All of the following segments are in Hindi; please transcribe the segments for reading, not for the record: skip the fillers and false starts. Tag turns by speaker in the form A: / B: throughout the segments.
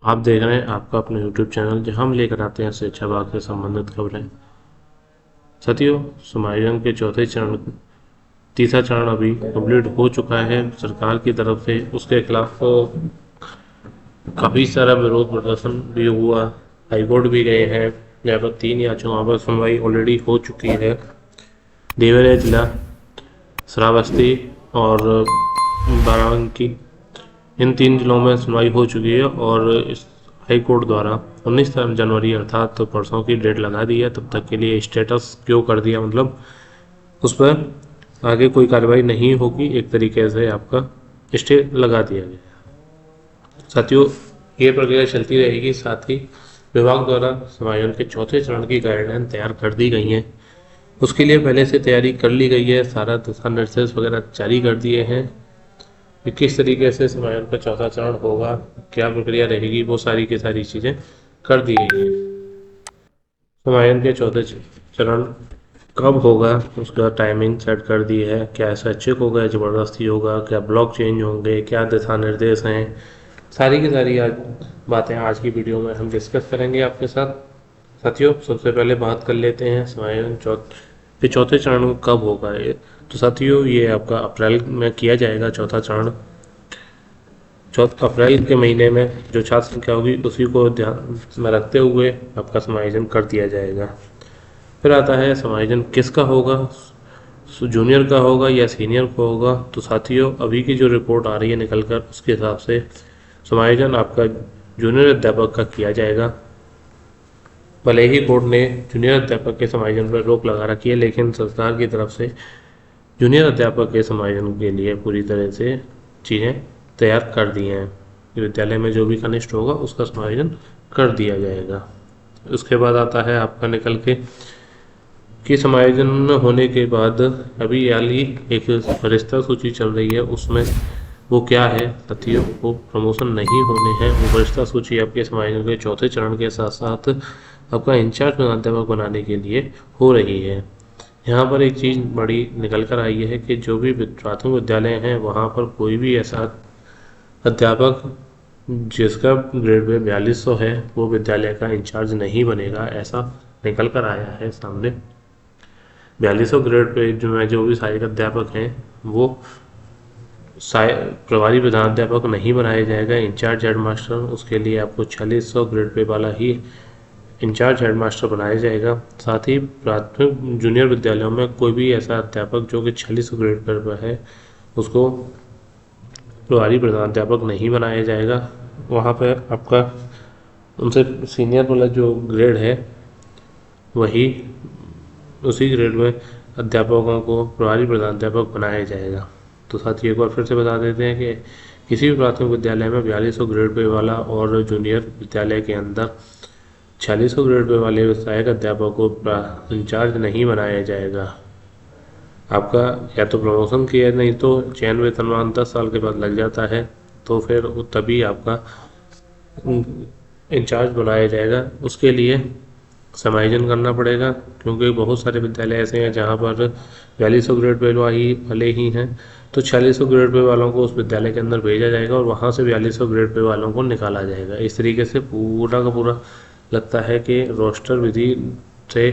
A: आप देख रहे हैं आपका अपना यूट्यूब चैनल जहां हम लेकर आते हैं शिक्षा विभाग से संबंधित खबरें। साथियों, समायोजन के चौथे चरण तीसरा चरण अभी कंप्लीट हो चुका है। सरकार की तरफ से उसके खिलाफ काफ़ी सारा विरोध प्रदर्शन भी हुआ, हाईकोर्ट भी गए हैं। यहाँ पर 3 याचिकाओं पर सुनवाई ऑलरेडी हो चुकी है। देवरिया जिला, श्रावस्ती और बाराबंकी, इन 3 जिलों में सुनवाई हो चुकी है और इस हाई कोर्ट द्वारा 19 जनवरी अर्थात तो परसों की डेट लगा दी है। तब तक के लिए स्टेटस क्यों कर दिया, मतलब उस पर आगे कोई कार्रवाई नहीं होगी, एक तरीके से आपका स्टे लगा दिया गया। साथियों, ये प्रक्रिया चलती रहेगी। साथ ही विभाग द्वारा समायोजन के चौथे चरण की गाइडलाइन तैयार कर दी गई हैं। उसके लिए पहले से तैयारी कर ली गई है, सारा दिशा निर्देश वगैरह जारी कर दिए हैं कि किस तरीके से समायोजन का चौथा चरण होगा, क्या प्रक्रिया रहेगी, वो सारी की सारी चीज़ें कर दी गई हैं। समायोजन के चौथे चरण कब होगा उसका टाइमिंग सेट कर दी है। क्या स्वैच्छिक होगा, ज़बरदस्ती होगा, क्या ब्लॉक चेंज होंगे, क्या दिशा निर्देश हैं, सारी की सारी आज बातें आज की वीडियो में हम डिस्कस करेंगे आपके साथ। साथियों, सबसे पहले बात कर लेते हैं समायोजन चौथे चरण कब होगा। ये तो साथियों, ये आपका अप्रैल में किया जाएगा चौथा चरण। अप्रैल के महीने में जो छात्र संख्या होगी उसी को ध्यान में रखते हुए आपका समायोजन कर दिया जाएगा। फिर आता है समायोजन किसका होगा, जूनियर का होगा या सीनियर का होगा। तो साथियों, अभी की जो रिपोर्ट आ रही है निकल कर, उसके हिसाब से समायोजन आपका जूनियर अध्यापक का किया जाएगा। भले ही कोर्ट ने जूनियर अध्यापक के समायोजन पर रोक लगा रखी है, लेकिन सरकार की तरफ से जूनियर अध्यापक के समायोजन के लिए पूरी तरह से चीज़ें तैयार कर दी हैं। विद्यालय में जो भी कनिष्ठ होगा उसका समायोजन कर दिया जाएगा। उसके बाद आता है आपका निकल के कि समायोजन होने के बाद अभी याली एक फरिश्ता सूची चल रही है, उसमें वो क्या है साथियों, वो प्रमोशन नहीं होने हैं। वो फरिश्ता सूची आपके समायोजन के चौथे चरण के साथ साथ आपका इंचार्ज प्रधानाध्यापक बनाने के लिए हो रही है। यहाँ पर एक चीज़ बड़ी निकल कर आई है कि जो भी प्राथमिक विद्यालय हैं वहाँ पर कोई भी ऐसा अध्यापक जिसका ग्रेड पे 4200 है वो विद्यालय का इंचार्ज नहीं बनेगा, ऐसा निकल कर आया है सामने। 4200 ग्रेड पे जो भी सहायक अध्यापक हैं वो प्रभारी प्रधानाध्यापक नहीं बनाया जाएगा, इंचार्ज हेड मास्टर। उसके लिए आपको 4600 ग्रेड पे वाला ही इंचार्ज हेड मास्टर बनाया जाएगा। साथ ही प्राथमिक जूनियर विद्यालयों में कोई भी ऐसा अध्यापक जो कि 4600 ग्रेड पर है उसको प्रभारी प्रधानाध्यापक नहीं बनाया जाएगा। वहाँ पर आपका उनसे सीनियर वाला जो ग्रेड है वही उसी ग्रेड में अध्यापकों को प्रभारी प्रधानाध्यापक बनाया जाएगा। तो साथ ही एक बार फिर से बता देते हैं कि किसी भी प्राथमिक विद्यालय में 4200 ग्रेड पे वाला और जूनियर विद्यालय के अंदर 4600 ग्रेड पे वाले सहायक अध्यापक को इंचार्ज नहीं बनाया जाएगा। आपका या तो प्रमोशन किया, नहीं तो चयन वेतनमान 10 साल के बाद लग जाता है, तो फिर तभी आपका इंचार्ज बनाया जाएगा। उसके लिए समायोजन करना पड़ेगा, क्योंकि बहुत सारे विद्यालय ऐसे हैं जहाँ पर 4200 ग्रेड पे वाले ही हैं, तो 4600 ग्रेड पे वालों को उस विद्यालय के अंदर भेजा जाएगा और वहाँ से 4200 ग्रेड पे वालों को निकाला जाएगा। इस तरीके से पूरा का पूरा लगता है कि रोस्टर विधि से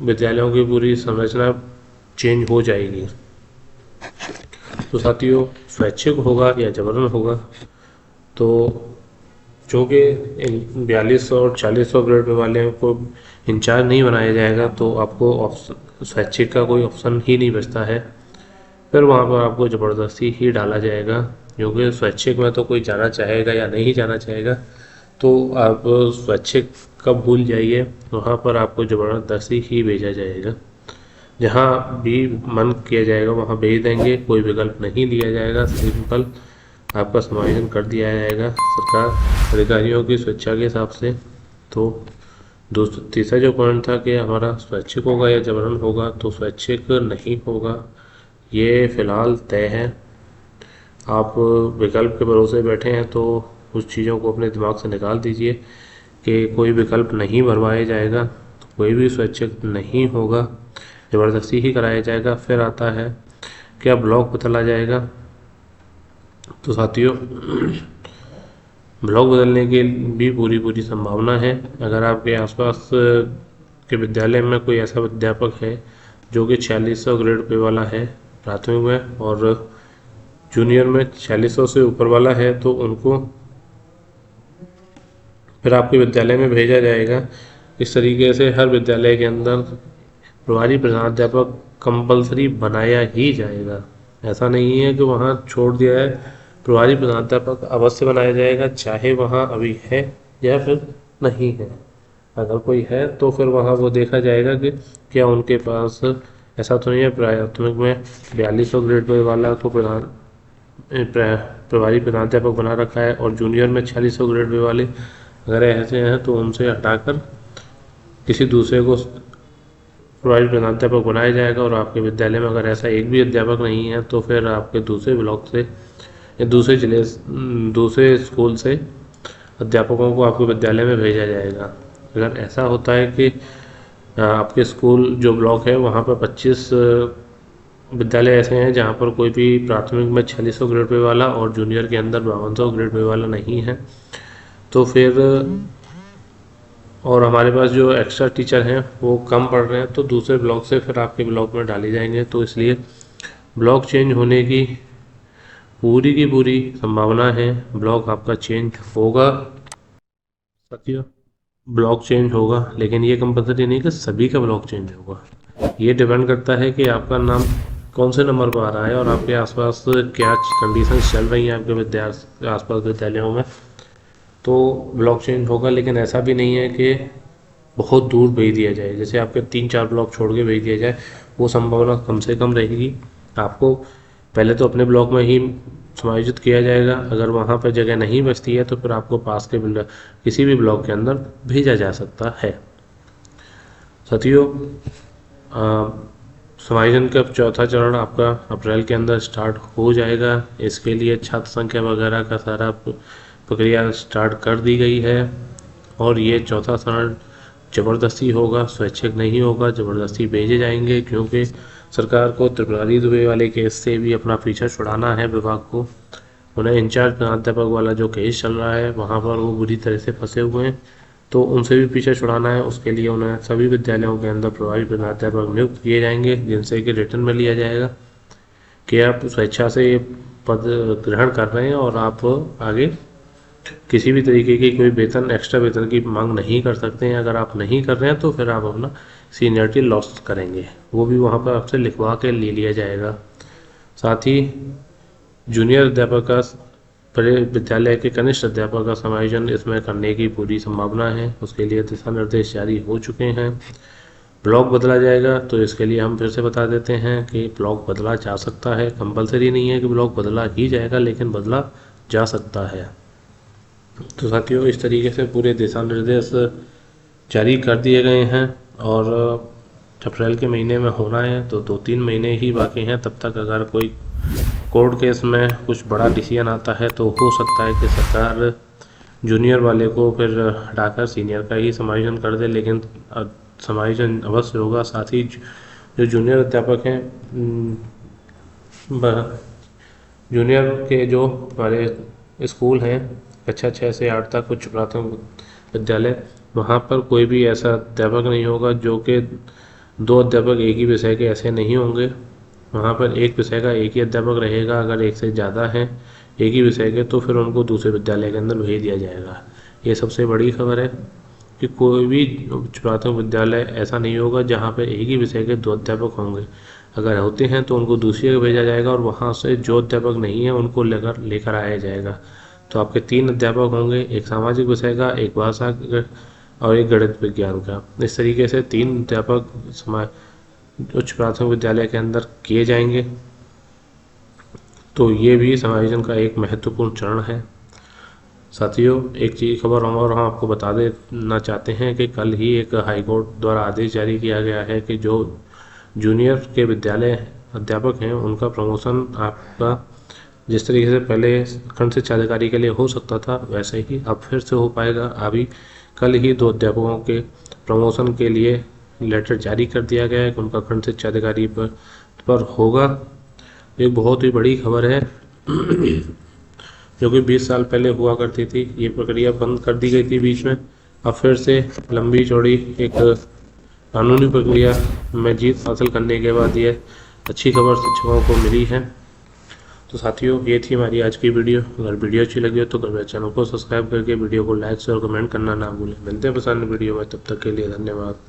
A: विद्यालयों की पूरी संरचना चेंज हो जाएगी। तो साथियों, स्वैच्छिक होगा या जबरन होगा, तो चूँकि 4200 और 4600 ग्रेड पे वाले को इंचार्ज नहीं बनाया जाएगा तो आपको स्वैच्छिक का कोई ऑप्शन ही नहीं बचता है। फिर वहाँ पर आपको ज़बरदस्ती ही डाला जाएगा, क्योंकि स्वैच्छिक में तो कोई जाना चाहेगा या नहीं जाना चाहेगा। तो आप स्वैच्छिक का भूल जाइए, वहाँ पर आपको ज़बरदस्ती ही भेजा जाएगा। जहाँ भी मन किया जाएगा वहाँ भेज देंगे, कोई विकल्प नहीं लिया जाएगा, सिंपल आपका समायोजन कर दिया जाएगा सरकार अधिकारियों की स्वेच्छा के हिसाब से। तो दोस्तों, तीसरा जो पॉइंट था कि हमारा स्वैच्छिक होगा या जबरन होगा, तो स्वैच्छिक नहीं होगा, ये फ़िलहाल तय है। आप विकल्प के भरोसे बैठे हैं तो उस चीज़ों को अपने दिमाग से निकाल दीजिए कि कोई विकल्प नहीं भरवाया जाएगा, तो कोई भी स्वैच्छिक नहीं होगा, ज़बरदस्ती ही कराया जाएगा। फिर आता है क्या ब्लॉक बदला जाएगा। तो साथियों, ब्लॉक बदलने की भी पूरी संभावना है। अगर आपके आसपास के विद्यालय में कोई ऐसा अध्यापक है जो कि 4600 ग्रेड पे वाला है प्राथमिक में, और जूनियर में 4600 से ऊपर वाला है, तो उनको फिर आपके विद्यालय में भेजा जाएगा। इस तरीके से हर विद्यालय के अंदर प्रभारी प्रधानाध्यापक कंपलसरी बनाया ही जाएगा। ऐसा नहीं है कि वहाँ छोड़ दिया है, प्रभारी प्रधानाध्यापक अवश्य बनाया जाएगा, चाहे वहाँ अभी है या फिर नहीं है। अगर कोई है तो फिर वहाँ वो देखा जाएगा कि क्या उनके पास, ऐसा तो नहीं है प्राथमिक में 4200 ग्रेड पे वाला को प्रभारी प्रधानाध्यापक बना रखा है और जूनियर में 4600 ग्रेड पे वाले अगर ऐसे हैं तो उनसे हटाकर किसी दूसरे को प्रभारी प्रधानाध्यापक बनाया जाएगा। और आपके विद्यालय में अगर ऐसा एक भी अध्यापक नहीं है तो फिर आपके दूसरे ब्लॉक से या दूसरे स्कूल से अध्यापकों को आपके विद्यालय में भेजा जाएगा। अगर ऐसा होता है कि आपके स्कूल जो ब्लॉक है वहाँ पर 25 विद्यालय ऐसे हैं जहाँ पर कोई भी प्राथमिक में 4600 ग्रेड पे वाला और जूनियर के अंदर 5200 ग्रेड पे वाला नहीं है, तो फिर और हमारे पास जो एक्स्ट्रा टीचर हैं वो कम पढ़ रहे हैं तो दूसरे ब्लॉक से फिर आपके ब्लॉक में डाले जाएंगे। तो इसलिए ब्लॉक चेंज होने की पूरी संभावना है। ब्लॉक आपका चेंज होगा साथियों, ब्लॉक चेंज होगा, लेकिन ये कंपलसरी नहीं कि सभी का ब्लॉक चेंज होगा। ये डिपेंड करता है कि आपका नाम कौन से नंबर पर आ रहा है और आपके आसपास क्या कंडीशन चल रही हैं आपके आसपास विद्यालयों में, तो ब्लॉक चेंज होगा। लेकिन ऐसा भी नहीं है कि बहुत दूर भेज दिया जाए, जैसे आपके 3-4 ब्लॉक छोड़ के भेज दिया जाए, वो संभावना कम से कम रहेगी। आपको पहले तो अपने ब्लॉक में ही समायोजित किया जाएगा। अगर वहाँ पर जगह नहीं बचती है तो फिर आपको पास के किसी भी ब्लॉक के अंदर भेजा जा सकता है। साथियों, समायोजन का चौथा चरण आपका अप्रैल के अंदर स्टार्ट हो जाएगा। इसके लिए छात्र संख्या वगैरह का सारा प्रक्रिया स्टार्ट कर दी गई है और ये चौथा चरण ज़बरदस्ती होगा, स्वैच्छिक नहीं होगा, ज़बरदस्ती भेजे जाएंगे, क्योंकि सरकार को त्रिपुरारी दुबे वाले केस से भी अपना पीछा छुड़ाना है। विभाग को उन्हें इंचार्ज प्राध्यापक वाला जो केस चल रहा है वहाँ पर वो बुरी तरह से फंसे हुए हैं, तो उनसे भी पीछा छुड़ाना है। उसके लिए उन्हें सभी विद्यालयों के अंदर प्रभारी प्राध्यापक नियुक्त किए जाएंगे, जिनसे कि रिटर्न में लिया जाएगा कि आप स्वेच्छा से ये पद ग्रहण कर रहे हैं और आप आगे किसी भी तरीके की कोई वेतन, एक्स्ट्रा वेतन की मांग नहीं कर सकते हैं। अगर आप नहीं कर रहे हैं तो फिर आप अपना सीनियरिटी लॉस करेंगे, वो भी वहाँ पर आपसे लिखवा के ले लिया जाएगा। साथ ही जूनियर अध्यापक का विद्यालय के कनिष्ठ अध्यापक का समायोजन इसमें करने की पूरी संभावना है। उसके लिए दिशा निर्देश जारी हो चुके हैं। ब्लॉक बदला जाएगा तो इसके लिए हम फिर से बता देते हैं कि ब्लॉक बदला जा सकता है, कंपलसरी नहीं है कि ब्लॉक बदला ही जाएगा, लेकिन बदला जा सकता है। तो साथियों, इस तरीके से पूरे दिशा निर्देश जारी कर दिए गए हैं और अप्रैल के महीने में होना है, तो 2-3 महीने ही बाकी हैं। तब तक अगर कोई कोर्ट केस में कुछ बड़ा डिसीजन आता है तो हो सकता है कि सरकार जूनियर वाले को फिर हटाकर सीनियर का ही समायोजन कर दे, लेकिन समायोजन अवश्य होगा। साथ ही जो जूनियर अध्यापक हैं, जूनियर के जो हमारे स्कूल हैं कक्षा 6 से 8 तक उच्च प्राथमिक विद्यालय, वहाँ पर कोई भी ऐसा अध्यापक नहीं होगा जो कि 2 अध्यापक एक ही विषय के ऐसे नहीं होंगे। वहाँ पर एक विषय का एक ही अध्यापक रहेगा। अगर एक से ज़्यादा हैं एक ही विषय के तो फिर उनको दूसरे विद्यालय के अंदर भेज दिया जाएगा। ये सबसे बड़ी खबर है कि कोई भी उच्च प्राथमिक विद्यालय ऐसा नहीं होगा जहाँ पर एक ही विषय के 2 अध्यापक होंगे। अगर होते हैं तो उनको दूसरी जगह भेजा जाएगा और वहाँ से जो अध्यापक नहीं है उनको लेकर आया जाएगा। तो आपके 3 अध्यापक होंगे, एक सामाजिक विषय का, एक भाषा और एक गणित विज्ञान का। इस तरीके से 3 अध्यापक उच्च प्राथमिक विद्यालय के अंदर किए जाएंगे। तो ये भी समायोजन का एक महत्वपूर्ण चरण है। साथियों, एक चीज़ खबर और हम आपको बता देना चाहते हैं कि कल ही एक हाईकोर्ट द्वारा आदेश जारी किया गया है कि जो जूनियर के विद्यालय अध्यापक हैं उनका प्रमोशन आपका जिस तरीके से पहले खंड शिक्षा अधिकारी के लिए हो सकता था वैसे ही अब फिर से हो पाएगा। अभी कल ही 2 अध्यापकों के प्रमोशन के लिए लेटर जारी कर दिया गया है कि उनका खंड शिक्षा अधिकारी पर होगा। एक बहुत ही बड़ी खबर है। जो कि 20 साल पहले हुआ करती थी। ये प्रक्रिया बंद कर दी गई थी बीच में, अब फिर से लंबी चौड़ी एक कानूनी प्रक्रिया में जीत हासिल करने के बाद ये अच्छी खबर शिक्षकों को मिली है। तो साथियों, ये थी हमारी आज की वीडियो। अगर वीडियो अच्छी लगी हो तो कृपया चैनल को सब्सक्राइब करके वीडियो को लाइक और कमेंट करना ना भूलें। मिलते हैं पसंद वीडियो में, तब तक के लिए धन्यवाद।